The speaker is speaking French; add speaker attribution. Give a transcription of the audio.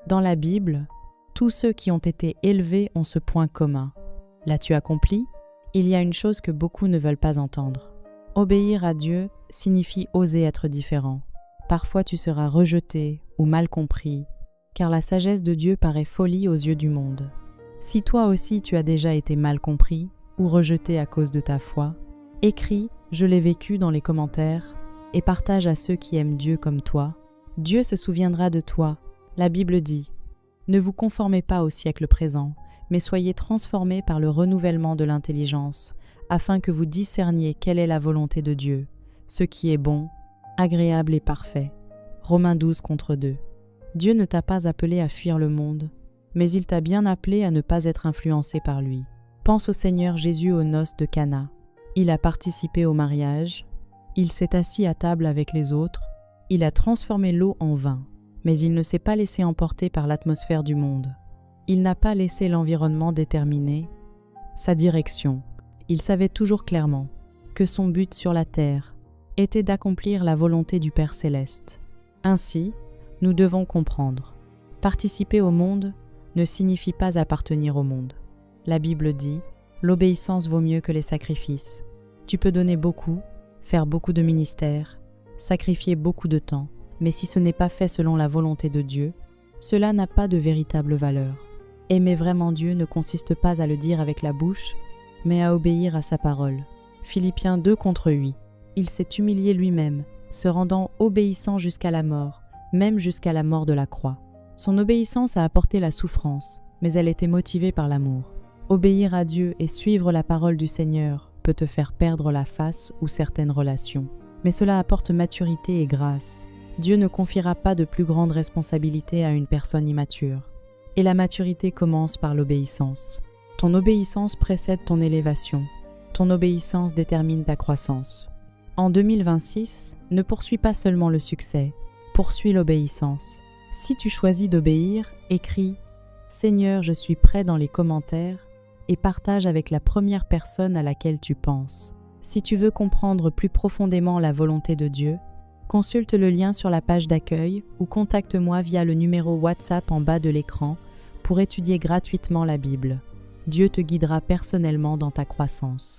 Speaker 1: Dans la Bible, tous ceux qui ont été élevés ont ce point commun. L'as-tu accompli? Il y a une chose que beaucoup ne veulent pas entendre. Obéir à Dieu signifie oser être différent. Parfois tu seras rejeté ou mal compris, car la sagesse de Dieu paraît folie aux yeux du monde. Si toi aussi tu as déjà été mal compris ou rejeté à cause de ta foi, écris « Je l'ai vécu » dans les commentaires et partage à ceux qui aiment Dieu comme toi. Dieu se souviendra de toi. La Bible dit « Ne vous conformez pas au siècle présent, mais soyez transformés par le renouvellement de l'intelligence, afin que vous discerniez quelle est la volonté de Dieu, ce qui est bon, agréable et parfait. » Romains 12:2. Dieu ne t'a pas appelé à fuir le monde, mais il t'a bien appelé à ne pas être influencé par lui. Pense au Seigneur Jésus aux noces de Cana. Il a participé au mariage, il s'est assis à table avec les autres, il a transformé l'eau en vin, mais il ne s'est pas laissé emporter par l'atmosphère du monde. Il n'a pas laissé l'environnement déterminer sa direction. Il savait toujours clairement que son but sur la terre était d'accomplir la volonté du Père Céleste. Ainsi, nous devons comprendre. Participer au monde ne signifie pas appartenir au monde. La Bible dit « L'obéissance vaut mieux que les sacrifices ». Tu peux donner beaucoup, faire beaucoup de ministères, sacrifier beaucoup de temps, mais si ce n'est pas fait selon la volonté de Dieu, cela n'a pas de véritable valeur. Aimer vraiment Dieu ne consiste pas à le dire avec la bouche, mais à obéir à sa parole. Philippiens 2:8. Il s'est humilié lui-même, se rendant obéissant jusqu'à la mort, même jusqu'à la mort de la croix. Son obéissance a apporté la souffrance, mais elle était motivée par l'amour. Obéir à Dieu et suivre la parole du Seigneur peut te faire perdre la face ou certaines relations. Mais cela apporte maturité et grâce. Dieu ne confiera pas de plus grandes responsabilités à une personne immature. Et la maturité commence par l'obéissance. Ton obéissance précède ton élévation. Ton obéissance détermine ta croissance. En 2026, ne poursuis pas seulement le succès, poursuis l'obéissance. Si tu choisis d'obéir, écris « Seigneur, je suis prêt » dans les commentaires et partage avec la première personne à laquelle tu penses. Si tu veux comprendre plus profondément la volonté de Dieu, consulte le lien sur la page d'accueil ou contacte-moi via le numéro WhatsApp en bas de l'écran pour étudier gratuitement la Bible. Dieu te guidera personnellement dans ta croissance.